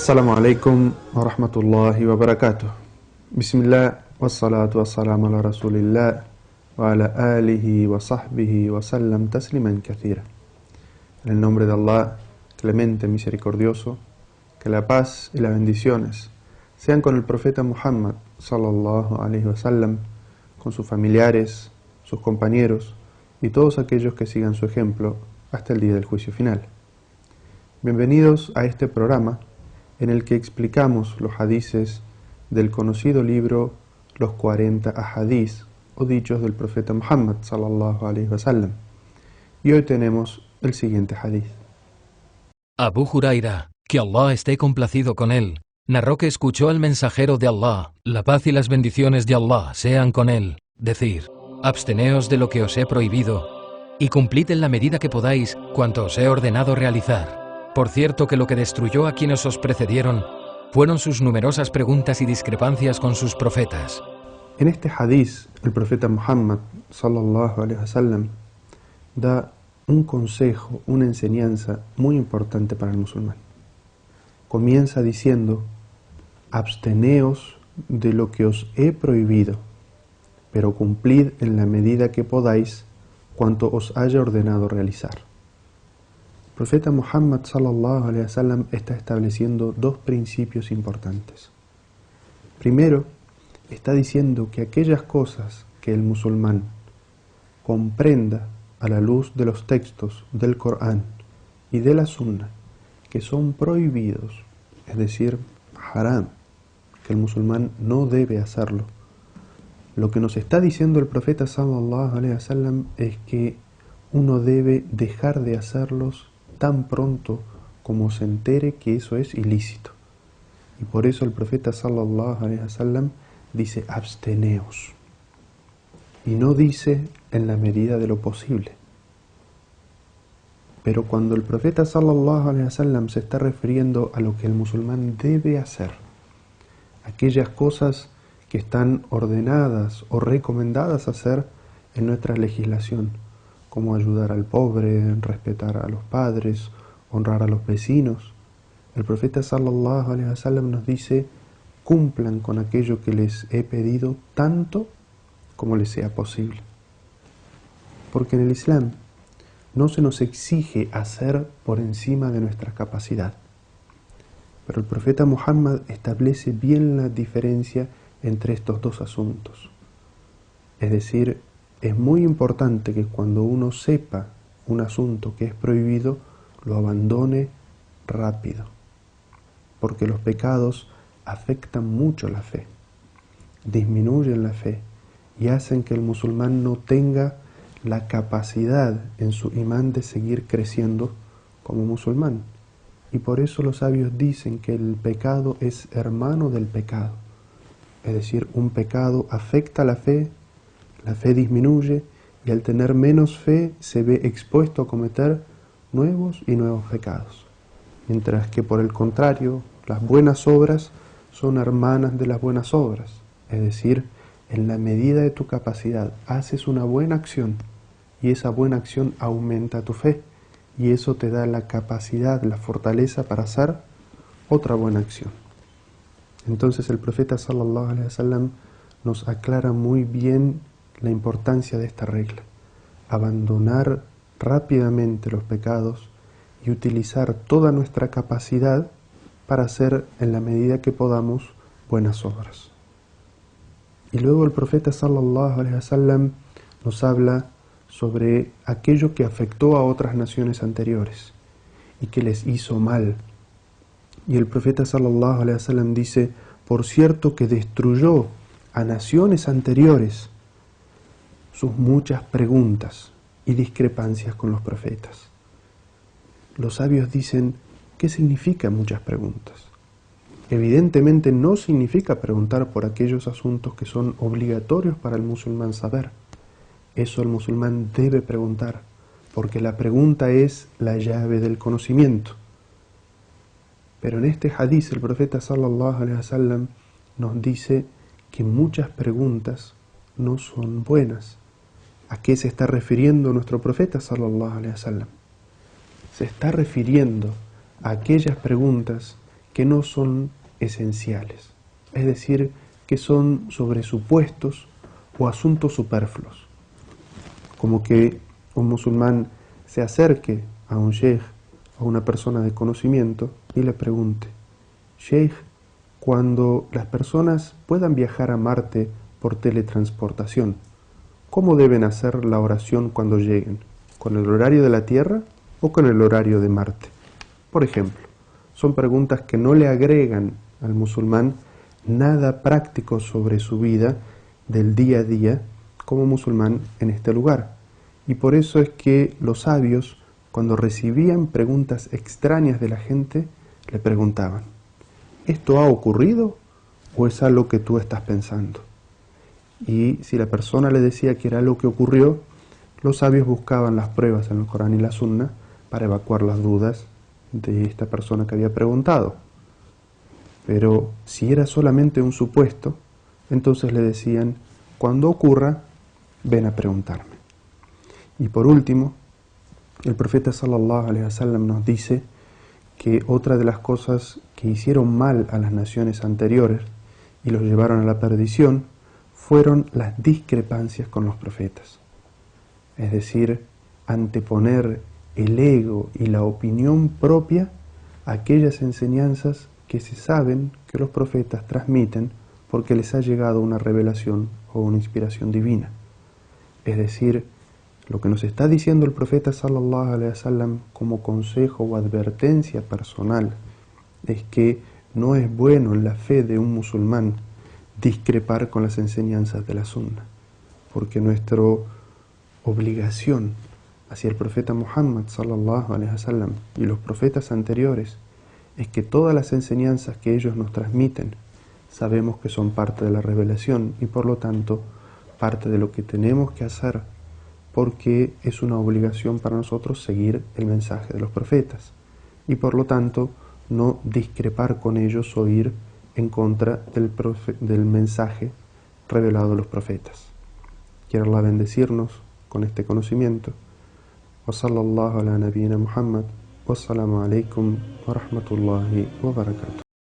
Assalamu alaikum wa rahmatullahi wa barakatuh. Bismillah, wassalatu wassalamu ala rasulillah wa ala alihi wa sahbihi wa sallam tasliman kathira. En el nombre de Allah, clemente, misericordioso, que la paz y las bendiciones sean con el profeta Muhammad sallallahu alaihi wasallam, con sus familiares, sus compañeros y todos aquellos que sigan su ejemplo hasta el día del juicio final. Bienvenidos a este programa en el que explicamos los hadices del conocido libro Los 40 ahadís o dichos del profeta Muhammad sallallahu alaihi wasallam. Y hoy tenemos el siguiente hadith. Abu Huraira, que Allah esté complacido con él, narró que escuchó al mensajero de Allah, la paz y las bendiciones de Allah sean con él, decir: absteneos de lo que os he prohibido, y cumplid en la medida que podáis cuanto os he ordenado realizar. Por cierto que lo que destruyó a quienes os precedieron fueron sus numerosas preguntas y discrepancias con sus profetas. En este hadiz, el profeta Muhammad sallallahu alaihi wasallam da un consejo, una enseñanza muy importante para el musulmán. Comienza diciendo: absteneos de lo que os he prohibido, pero cumplid en la medida que podáis cuanto os haya ordenado realizar. El profeta Muhammad sallallahu alaihi wasallam está estableciendo dos principios importantes. Primero, está diciendo que aquellas cosas que el musulmán comprenda a la luz de los textos del Corán y de la Sunna que son prohibidos, es decir, haram, que el musulmán no debe hacerlo. Lo que nos está diciendo el profeta sallallahu alaihi wasallam es que uno debe dejar de hacerlos tan pronto como se entere que eso es ilícito. Y por eso el profeta sallallahu alaihi wasallam dice: absteneos. Y no dice en la medida de lo posible. Pero cuando el profeta sallallahu alaihi wasallam se está refiriendo a lo que el musulmán debe hacer, aquellas cosas que están ordenadas o recomendadas hacer en nuestra legislación, como ayudar al pobre, respetar a los padres, honrar a los vecinos, el profeta sallallahu alaihi wasallam nos dice: cumplan con aquello que les he pedido tanto como les sea posible. Porque en el Islam no se nos exige hacer por encima de nuestra capacidad. Pero el profeta Muhammad establece bien la diferencia entre estos dos asuntos. Es decir, es muy importante que cuando uno sepa un asunto que es prohibido, lo abandone rápido, porque los pecados afectan mucho la fe, disminuyen la fe y hacen que el musulmán no tenga la capacidad en su imán de seguir creciendo como musulmán. Y por eso los sabios dicen que el pecado es hermano del pecado. Es decir, un pecado afecta la fe disminuye y al tener menos fe se ve expuesto a cometer nuevos y nuevos pecados. Mientras que por el contrario, las buenas obras son hermanas de las buenas obras. Es decir, en la medida de tu capacidad haces una buena acción y esa buena acción aumenta tu fe y eso te da la capacidad, la fortaleza para hacer otra buena acción. Entonces el profeta sallallahu alaihi wasallam nos aclara muy bien la importancia de esta regla: abandonar rápidamente los pecados y utilizar toda nuestra capacidad para hacer en la medida que podamos buenas obras. Y luego el profeta sallallahu alaihi wasallam nos habla sobre aquello que afectó a otras naciones anteriores y que les hizo mal. Y el profeta sallallahu alaihi wasallam dice: por cierto que destruyó a naciones anteriores sus muchas preguntas y discrepancias con los profetas. Los sabios dicen: ¿qué significa muchas preguntas? Evidentemente no significa preguntar por aquellos asuntos que son obligatorios para el musulmán saber. Eso el musulmán debe preguntar, porque la pregunta es la llave del conocimiento. Pero en este hadiz el profeta sallallahu alaihi wasallam nos dice que muchas preguntas no son buenas. ¿A qué se está refiriendo nuestro profeta sallallahu alaihi wasallam? Se está refiriendo a aquellas preguntas que no son esenciales, es decir, que son sobre supuestos o asuntos superfluos, como que un musulmán se acerque a un sheikh, a una persona de conocimiento, y le pregunte: Sheikh, cuando las personas puedan viajar a Marte por teletransportación, ¿cómo deben hacer la oración cuando lleguen? ¿Con el horario de la Tierra o con el horario de Marte? Por ejemplo, son preguntas que no le agregan al musulmán nada práctico sobre su vida del día a día como musulmán en este lugar. Y por eso es que los sabios, cuando recibían preguntas extrañas de la gente, le preguntaban: ¿esto ha ocurrido o es algo que tú estás pensando? Y si la persona le decía que era algo que ocurrió, los sabios buscaban las pruebas en el Corán y la Sunna para evacuar las dudas de esta persona que había preguntado. Pero si era solamente un supuesto, entonces le decían: cuando ocurra, ven a preguntarme. Y por último, el profeta sallallahu alaihi wasallam nos dice que otra de las cosas que hicieron mal a las naciones anteriores y los llevaron a la perdición fueron las discrepancias con los profetas. Es decir, anteponer el ego y la opinión propia a aquellas enseñanzas que se saben que los profetas transmiten porque les ha llegado una revelación o una inspiración divina. Es decir, lo que nos está diciendo el profeta sallallahu alaihi wasallam como consejo o advertencia personal es que no es bueno en la fe de un musulmán discrepar con las enseñanzas de la sunna, porque nuestra obligación hacia el profeta Muhammad sallallahu alaihi wasallam y los profetas anteriores es que todas las enseñanzas que ellos nos transmiten sabemos que son parte de la revelación y por lo tanto parte de lo que tenemos que hacer, porque es una obligación para nosotros seguir el mensaje de los profetas y por lo tanto no discrepar con ellos o ir en contra del mensaje revelado a los profetas. Quiero Allah bendecirnos con este conocimiento. Wa sallallahu ala nabiyyina Muhammad. Wassalamu alaikum wa rahmatullahi wa barakatuh.